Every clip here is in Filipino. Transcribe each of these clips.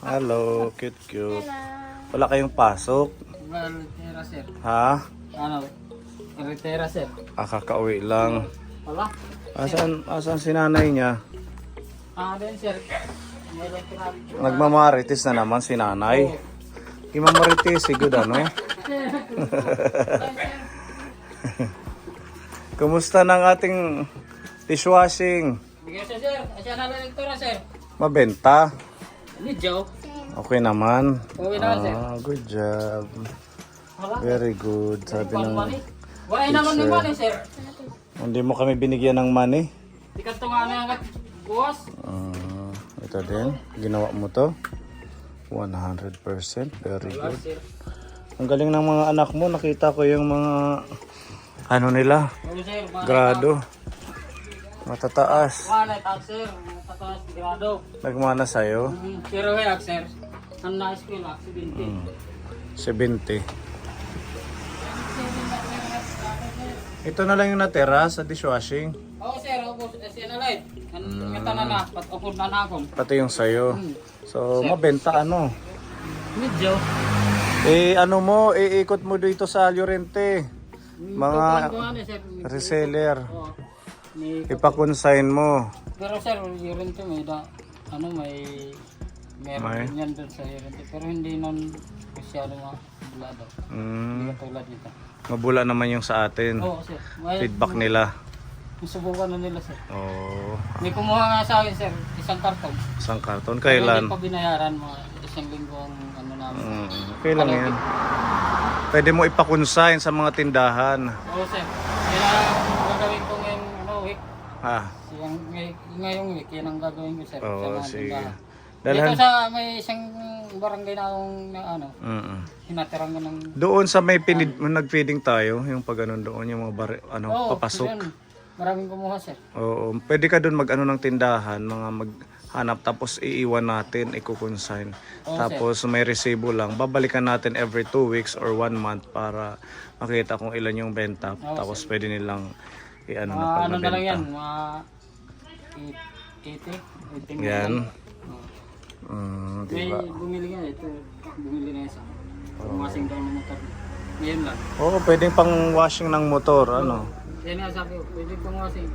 Hello, cute. Wala kayong pasok? Retira, sir. Ha? Ano? Retira, sir. Kakauwi lang. Wala. Asan si nanay niya? Din, sir. Meron pinari. Nagmamarites na naman si nanay. Imamarites, good ano? Kumusta ng ating dishwashing? Bigyan siya, sir. Asya na lang ito, sir. Mabenta? Medyo. Okay naman. Okay naman, sir. Good job. Wala. Very good. Sabi ng Wala naman teacher. ni money, sir. Hindi mo kami binigyan ng money. Di ka ito nga na yung buwas. Ito din. Ginawa mo to. 100%. Very Wala, good. sir. Ang galing ng mga anak mo. Nakita ko yung mga ano nila. Oo, sir. Grado. Matataas. Wala, sir. Tataas, grado. Nagmana sa'yo. Pero kaya, sir. Ang nais ko yung aksidente. 70. Ito na lang yung natira sa dishwashing. Oo, sir. Opo, siya na light. Ang na, pat-upod na na ako. Pati yung sa'yo. So, mabenta ano. Medyo. Ano mo, iikot mo dito sa Llorente. Mga reseller. Oo. Ipakonsign mo. Pero sir, yung to may meron din yan doon sa Yorente. Pero hindi nun masyado mabulado. Hindi katulad nito. Mabula naman yung sa atin. Oo, sir. Feedback nila. Subukan na nila, sir. Oh, May kumuha nga sa akin, sir. Isang karton. isang karton. Pero Kailan? hindi pa binayaran mga isang linggo ang ano namin. Kailan yan? Pwede mo ipakonsign sa mga tindahan. Oo, sir. Kaya gagawin ko ngayong week. Ngayong week, yan ang gagawin ko, sir. Oo, sa mga sige. tindahan. Dalhan. Dito sa may isang barangay na akong hinatirang ko ng... Doon sa may nag-feeding tayo, yung pag ano doon, yung mga papasok. Yun. Maraming kumuha, sir. Oo, pwede ka doon mag-ano ng tindahan, mga maghanap tapos iiwan natin, i-consign. Tapos may resibo lang, babalikan natin every 2 weeks or 1 month para makita kung ilan yung benta. Tapos pwede nilang i-ano na pag Ano na lang yan, nabenta. mga 80 Yan. May Diba? bumili nga, ito. Bumili na isa. Pumasing daw ng motor. Ngayon lang. Oo, pwedeng pang washing ng motor, ano. Yan nga sabi ko, pwede pumasing.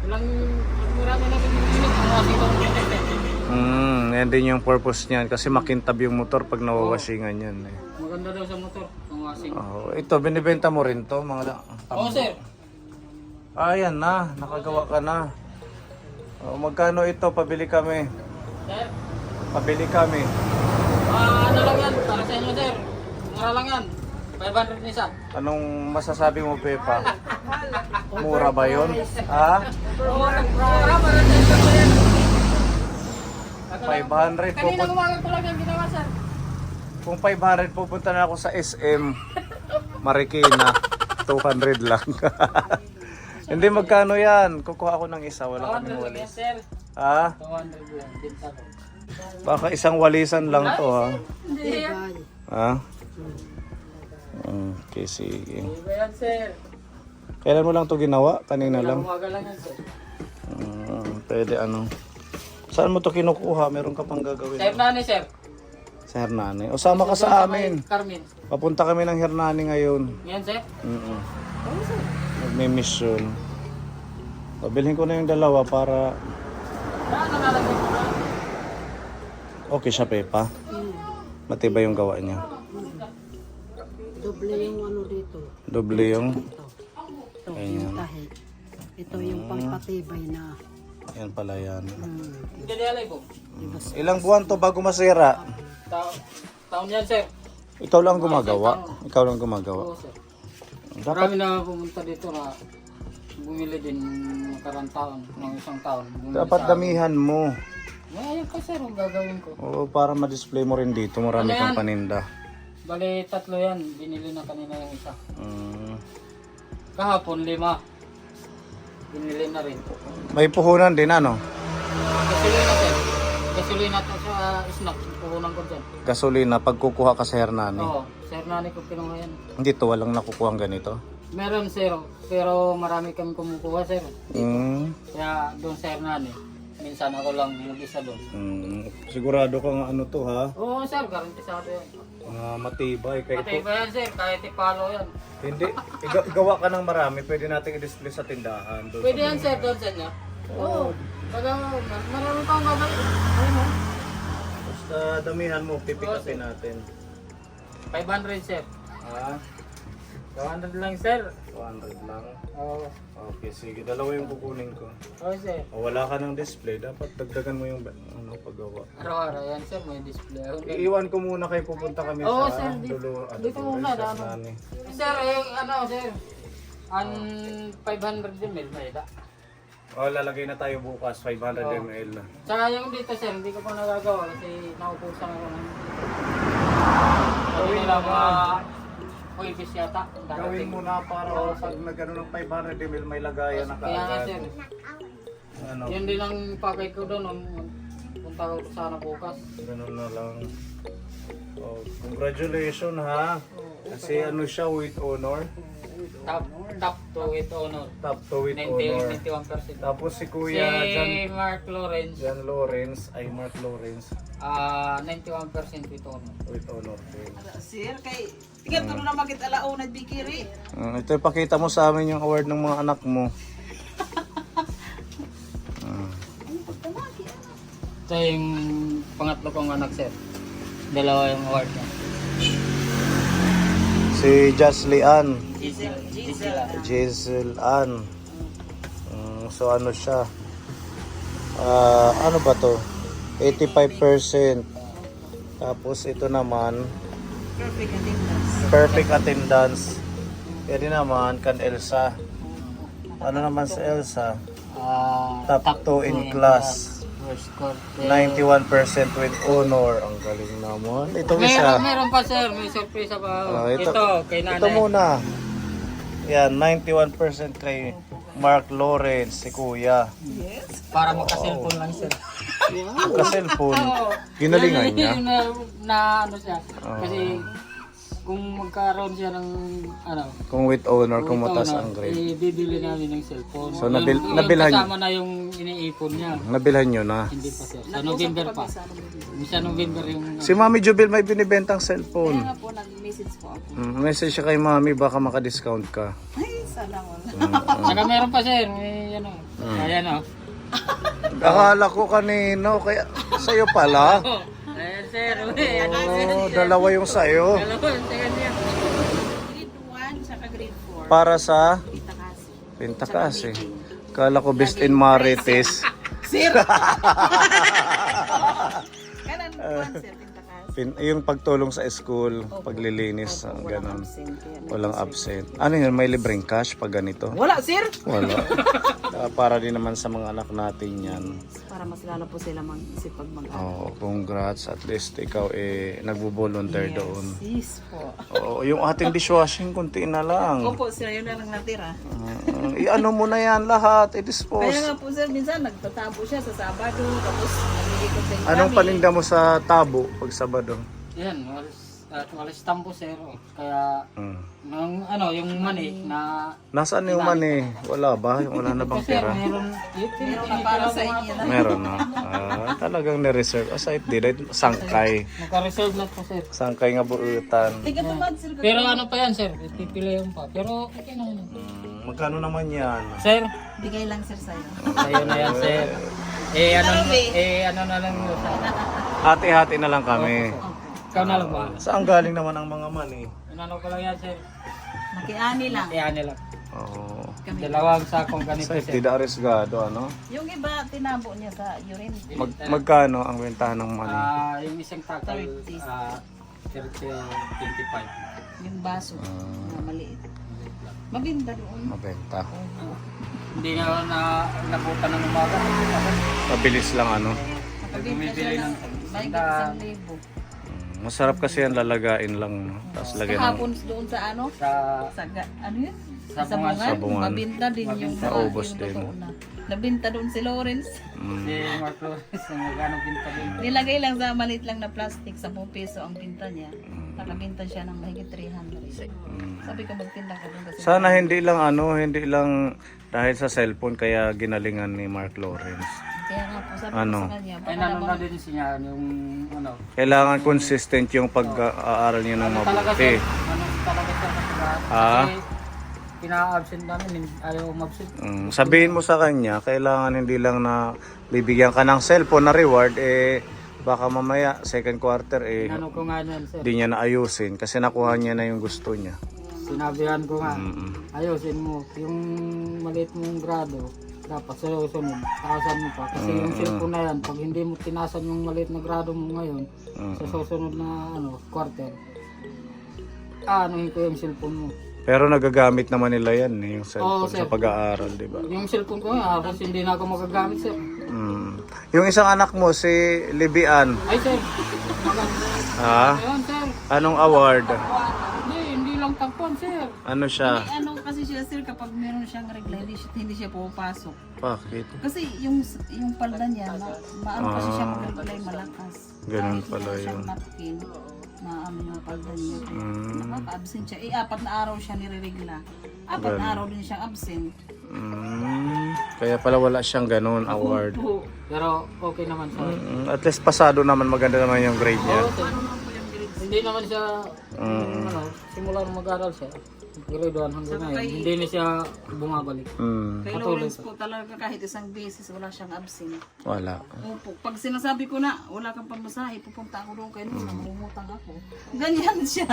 Marami na bumili, pumasing daw ng motor. Yan din yung purpose niyan kasi makintab yung motor pag nawawashingan yan eh. Maganda daw sa motor, pumasing. Ito, binibenta mo rin to, mga Oo, sir. Yan na, nakagawa ka na. Magkano ito? Pabili kami. Sir? Pabili kami. Ano lang yan, para sa inyo, sir. Mura lang yan. 500 isa. Anong masasabi mo, Pepa? Mura ba yun? Ha? Oo, mura. Para sa inyo yan. 500 Kanina umaga ko lang yung ginawa, sir. Kung 500 pupunta na ako sa SM Marikina, 200 lang. Hindi, magkano yan? Kukuha ako ng isa, wala kaming 200 lang yan, walis. sir. Ha? 200 lang. Binta ko. Baka isang walisan lang to, ha? Hindi yan. Ha? Okay, sige. Hindi ba yan, sir? Kailan mo lang to ginawa? Kanina lang? Umaga lang yan, sir. Pwede ano. Saan mo to kinukuha? Meron ka pang gagawin? Sir Nani, sir. Sa Hernani. O sama ka sa amin. Carmen. Papunta kami ng Hernani ngayon. Yan, sir. Oo, sir. Magme-mission. Pabilhin ko na yung dalawa para Saan nalalagay ko na? okay siya, Pepa. Matibay yung gawa niya. Doble yung ano dito. Doble yung... Ito yung tahi. Ito yung pangpatibay na. Yan pala yan. Hindi nilalay ko. Ilang buwan to bago masira? Taon yan, sir. Ikaw lang gumagawa. Ikaw lang gumagawa. Oo, sir. Dapat Marami na pumunta dito na bumili din nakarang taon, ng isang taon. Bumili dapat sa- damihan mo. Ngayon pa, sir, ang gagawin ko. Oo, para ma-display mo rin dito. Marami Ano kang yan? paninda. Bali, 3 yan. Binili na kanina yung isa. Mm. Kahapon, 5. Binili na rin. May puhunan din ano? Gasolina, sir. Gasolina to sa snack. Puhunan ko dyan. Gasolina pag kukuha ka sa Hernani. Oo, sir, nani ko kinuha yan. Hindi to, walang nakukuha ganito. Meron, sir. Pero marami kami kumukuha, sir. Mm. Kaya doon, sir, nani. minsan ako lang mag-isa doon. Sigurado kang ano to ha? Oo sir, garantisado yan. Matibay. Kaya Pati ba yan sir, kahit ipalo yan. hindi, igawa ka ng marami, pwede natin i-display sa tindahan. Doon Pwede sa yan mga- sir, doon sa inyo. Oo. Baga, marami kang gagawin. Ayun o. Basta damihan mo, pipikapin natin. 500 sir. Ha? 200 lang sir. 200 lang. Oo. Okay, sige. Dalawa yung kukunin ko. Oo sir. O, wala ka ng display, dapat dagdagan mo yung paggawa. Araw-araw yan sir, may display. Iiwan ko muna kayo, pupunta kami Oo, sa sir, dito muna, sa ano. Nani. Sir, sir. Ang 500 din may da. O, lalagay na tayo bukas, 500 Oo. ml. Tsaka yung dito sir, hindi ko pa nagagawa kasi naupusan ako ng sabi nila mga Huwebes yata. Gawin mo na para pag nagano ng 500 ml may lagayan na Kaya nga sir, kaagad. Ano, yun din ang pakay ko doon nung punta ko sana bukas. ganun na lang. Oh, congratulations ha. Kasi ano siya, with honor. Top to with honor. Top to with honor. 91%. Tapos si Si Kuya Mark Lawrence, Jan Lawrence, ay Mark Lawrence, 91% with honor. with honor din. Sir, kay tingnan to na magit alauna bikiri. Ito ipakita mo sa amin yung award ng mga anak mo. Ito yung pangatlo kong anak sir. Dalawa yung award niya. Si Jasly Ann, Gisela. Ann. So ano siya? Ano ba to? 85%. Tapos ito naman, Perfect attendance. perfect attendance. Pwede naman kan Elsa. Ano naman sa Elsa? Top 2 in class. First score. 91% with honor. Ang galing naman. Ito isa. Meron pa sir, may surprise pa. Ito, kay nanay. Ito muna. Yan, 91% kay Mark Lawrence, si Kuya. Yes. Para magka-cellphone lang sir. Ka-cellphone. Ginalingan niya. Yun na ano siya. Kasi kung magkaroon siya ng ano, Kung with honor, kung ito, mataas no, ang grade. bibili namin ng cellphone. So, Yung nabilhan kasama na yung iniipon niya. Nabilhan nyo na. Hindi pa sir. Sa November pa. Sa November yung Si Mami Jubil may binibentang cellphone. Kaya po nag-message po ako. Message siya kay Mami, baka makadiscount ka. Ay, sana wala. Saka meron pa sir, may ano. Ayan o. Akala ko kanino, kaya sa'yo pala. Ayan sir, ayan Oh, dalawa yung sa'yo. Dalawa, sa kanya. Grade 1 saka grade 4. Para sa Kita kasi. Pintakasi. Kala ko best in Marites. Sir! Kanan kuwan, sir, kita kasi. Yung pagtulong sa school, paglilinis, ganon. Walang absent. Ano yun, may libreng cash pag ganito? Wala, sir! Wala. Para din naman sa mga anak natin yan. Para mas lalo po sila mag-isip pag Oh, congrats. At least ikaw nagbo-volunteer doon. Yes po. Oo, yung ating dishwashing, kunti na lang. Opo, sir, yun na lang natira. I-ano mo na yan lahat, Kaya i-dispose. nga po, sir, minsan nagtatabo siya sa Sabado, tapos nag-iikot din kami. Anong paninda mo sa tabo pag Sabado? Yan, walis tampo sir. Kaya, nung ano, yung mani na... Nasaan yung money? Wala ba? Wala na bang Sir, pera? meron. Meron na para sa inyo na. Meron na. Talagang ni-reserve. Aside di, sangkay. Naka-reserve na po sir. Sangkay nga buutan. Tingnan mo ba, sir? Pero ano pa yan sir, pipili yung pa. Pero okay na yun. Magkano naman yan? Sir, Bigay lang, sir, sa'yo. ayun na yan sir. Ano na lang yun sir. Hati-hati na lang kami. Ikaw na lang ba? Saan galing naman ang mga money? Inano ko lang yan sir. Makiani lang. Iyan nila. Oo. Kami. Dalawang sakong ganito Safety sir. da arriesgado, ano? Yung iba, tinabo niya sa urine. Magkano ang bentahan ng money? Yung isang takal, 30. 25. Yung baso na maliit. Mabinta doon. Mabenta. Hindi na nabutan ng umaga. Mabilis lang, ano? Mabinta siya ng mahigit 1,000. Masarap kasi yan, lalagain lang. No? Tapos lagyan ng... Kahapon doon sa ano? Sa Ano yun? Sabungan. Sabungan. Mabinta din yung Naubos yung din. totoo na. Nabinta doon si Lawrence. si Mark Lawrence na magkano pinta din. Nilagay lang sa maliit lang na plastic, 10 peso ang pinta niya. Nakabinta siya ng mahigit 300. Sabi ko magtinda ka doon kasi. Sana hindi lang dahil sa cellphone kaya ginalingan ni Mark Lawrence. Kaya nga po, sabi Ano? ko sa kanya, Ay, baka nanonood naman, din siya yung ano. Kailangan consistent yung pag-aaral niyo ng Ano talaga mabuti. siya, ano talaga siya kasi Ah? kasi pina-absent namin, ayaw umabsent. Sabihin mo sa kanya, kailangan hindi lang na bibigyan ka ng cellphone na reward, baka mamaya, second quarter, Ano ko nga niyan, sir. di niya na ayusin kasi nakuha niya na yung gusto niya. Sinabihan ko nga, Mm. ayusin mo. Yung maliit mong grado, dapat sunod, taasan mo pa. Kasi yung cellphone na yan, pag hindi mo tinasan yung maliit na grado mo ngayon, sa susunod na quarter, anuhin ko yung cellphone mo. Pero nagagamit naman nila yan, yung cellphone Oo, sir. sa pag-aaral, di ba? Yung cellphone ko nga, kasi hindi na ako magagamit, sir. Yung isang anak mo, si Libian, Ay, sir, maganda. ha? Ayun, sir. Anong award? Hindi lang tagpuan, sir. Ano siya? ano kasi siya sir, kapag meron siyang regla, hindi siya pupasok. Bakit? Kasi yung palda niya, maano kasi siya mag-reglay malakas. Ganun Kahit pala meron siyang yun. napkin, maano yung palda niya. Nakaka-absent siya. 4 na araw siya nireregla. 4 na araw din siyang absent. Kaya pala wala siyang ganun award. Pero okay naman, sir. At least pasado naman, maganda naman yung grade niya. Oo, sir. Hindi naman siya, simula nung mag-aral siya, grade 1 hanggang ngayon, hindi na siya bumabalik. Kay Lawrence po talaga kahit isang beses wala siyang absent. Wala. Opo. Pag sinasabi ko na wala kang pamasahe, pupunta ako doon kay Luna, mamumutang ako. Ganyan siya.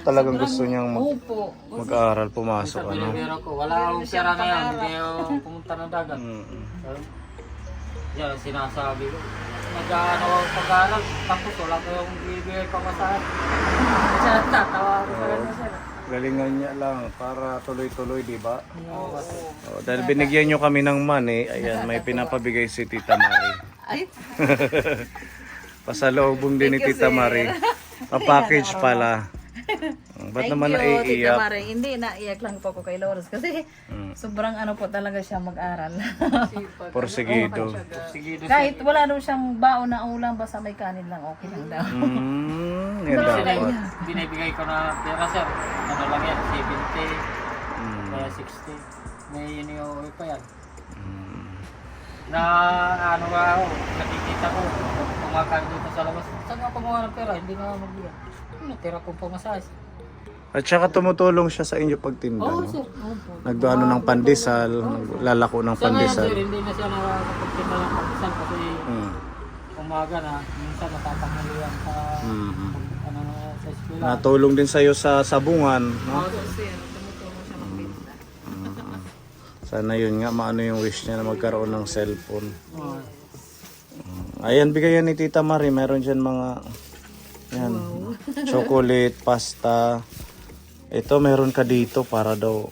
Talagang gusto niyang Opo. mag-aaral, pumasok. Ano? Pero ko, wala akong pera ngayon, hindi ako pumunta ng dagat. Yan, sinasabi ko. Nag-ano ako pag-aaral, tapos wala ko yung bibigay pa masahe. Siya, tatawa ako sa kanya, sir. Galingan niya lang para tuloy-tuloy, di ba? Dahil binigyan niyo kami ng money, ayan, may pinapabigay si Tita Marie. Ay, Pasalubong din ni Tita Marie. Pa-package pala. Ba't thank naman you, Tita naiiyak? Mare. Hindi, naiyak lang po ako kay Lawrence kasi sobrang ano po talaga siya mag-aral. Porsigido. Sige, Kahit wala daw siyang baon na ulam, basta may kanin lang, okay lang daw. Yan dapat. binibigay ko na pera, sir. Ano lang yan, 70, kaya 60. May iniuwi pa yan. Na ano nga ako, nakikita ko, kumakain dito sa labas. Saan nga kumuha ng pera? Hindi na magbigay. Natira ko pamasahe. At saka tumutulong siya sa inyo pagtinda. Oo, No? sir. Opo. Nagbaano ng pandesal, naglalako ng Sa ngayon, pandesal. sir, hindi na siya nakakapagtinda ng pandesal kasi Mm. umaga na, minsan natatanghalian sa, ano, sa eskwela. Natulong din sa'yo sa sabungan. No? Oo, sir. Sir, tumutulong siya magbenta. Sana yun nga, maano yung wish niya na magkaroon ng cellphone. Oo. Ayan, bigayan ni Tita Marie. Meron dyan mga yan, chocolate, pasta. Ito, meron ka dito para daw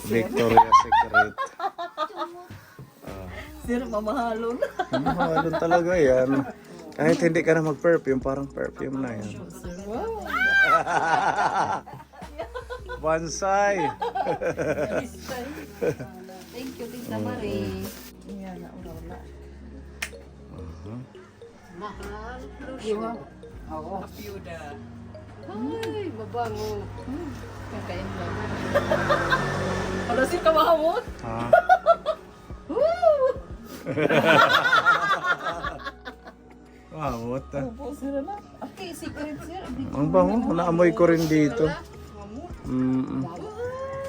Victoria's Secret. Sir, mamahalon. Mahalon talaga yan. Kahit hindi ka na mag-perfume, parang perfume na yan. Bonsai! Thank you, Tita Marie. Yan, naula-ula. Oo. Ay, mabango. Kakain lang. Wala si kamahawot. Ha? Wow, what the? Opo, sir na. Okay, secret sir. Ang bango, naamoy ko rin dito.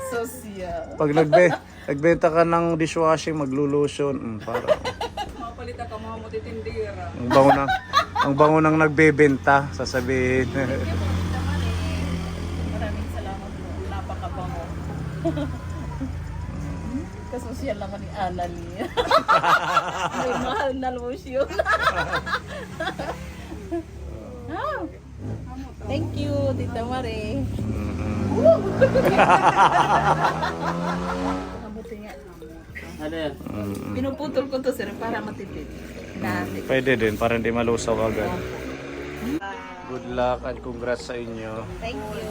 Social. Pag nagbenta ka ng dishwashing, maglulotion, para. Mapalit ka mga mutitindira. Ang bango ng nagbebenta, sasabihin. Maraming salamat po. Napakabango. Kasosyal naman ni Annalie. May mahal na lotion. Thank you, Tita Marie. Mabuti nga. Ano yan? Pinuputol ko to sir para matipid. Dati. Pwede din, para hindi malusaw agad. Good luck and congrats sa inyo. Thank you.